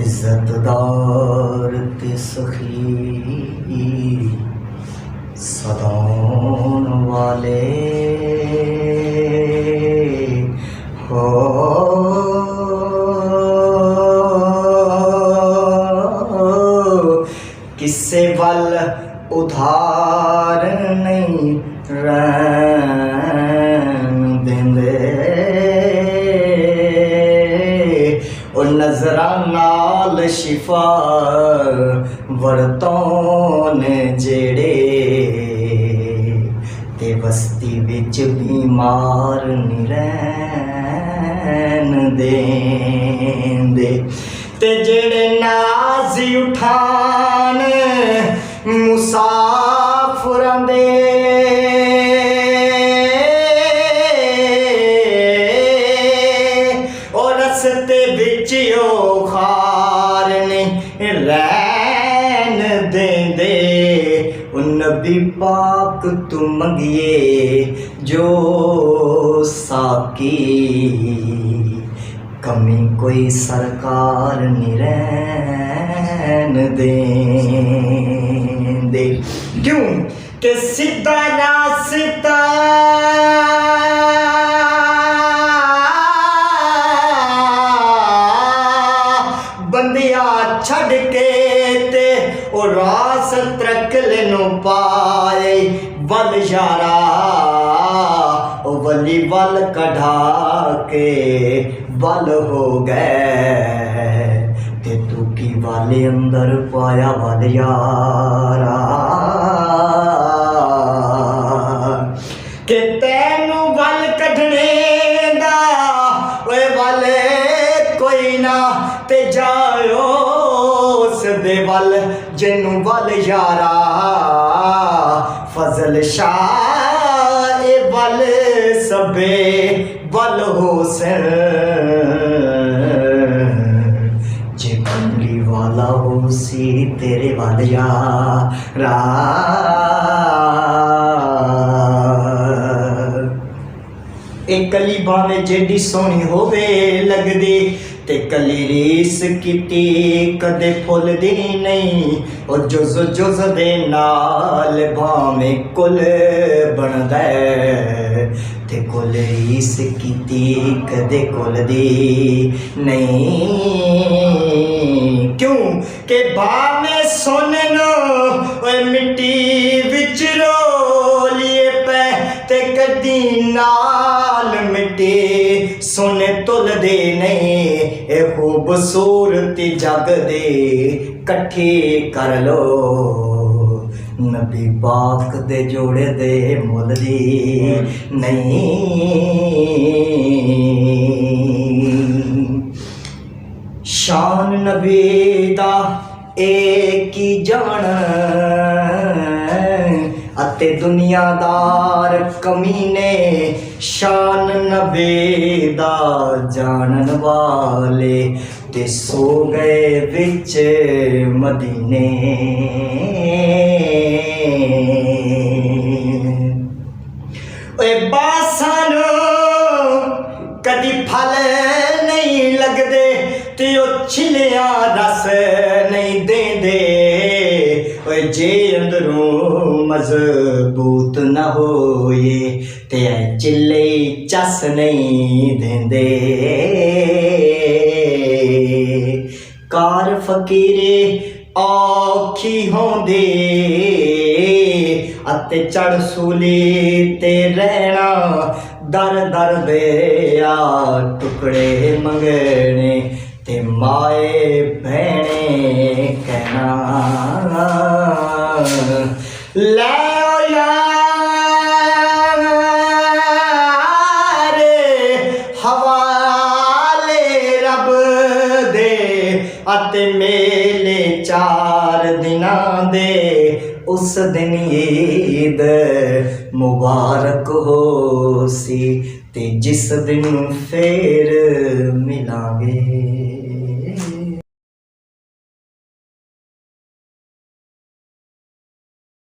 इज्जतदार ते सखी सदान वाले हो किसे वल उधार नहीं रहन देंदे और नजरां नाल शिफा वरतों ने जेड़े ते बस्ती विच बीमार नहीं रहन देंदे ते जेड़े नाज उठान मुसाफिरां दे और रस्ते विच ओ खार नहीं रहन देंदे नबी पाक तू मंगिए जो साकी कमी कोई सरकार नहीं रहन देंदे क्यों कि सीधा रास्ता बंदिया छड़ के ते और रास तरक लेनो पाए वल यारा ओ वली वल कढ़ा के वल हो गए ते तू की वाले अंदर पाया वल यारा के तैनू वल कढ़ने दा ओए वाले कोई ना ते जाओ दे वल जिन्नू वल यारा फजल शाह वल सबे वल होसन जे कमली वाला हो सी तेरे वल यारा एक कली भावे जेडी सोहनी होवे लगदी ते कली रीस कीती कदे फुलदी नहीं और जुज जुज दे नाल भावें कुल बनदा ते कुल रीस कीती कदे कुलदी नहीं क्यों के भावें सोने नो मिट्टी विच रोलिए पे ते कदी नाल मिट्टी सोने तुलदे नहीं ए खूबसूरती जग दे कट्ठी कर लो नबी पाक दे जोड़े दे मुल दी नहीं शान नबी दा एक ही जान अते दुनियादार कमीने शान नबी दा जानन वाले ते सो गए विच मदीने ओए बासन कदी फल नहीं लगदे ते ओ छिलिया रस नहीं देंदे जे अंदरों मजबूत न होए ते चिल्ले चस नहीं देंदे कार फकीरे औखी होंदे अते चढ़ सूली ते रहना दर दर दे आ टुकड़े मंगने ते माए भैने कहना ले यार हवाले रब दे अते मेले 4 दिनां दे उस ਉਸ ਦਿਨ ਈਦ ਮੁਬਾਰਕ ਹੋ ਸੀ ਤੇ ਜਿਸ ਦਿਨ ਫੇਰ ਮਿਲਾਂਗੇ।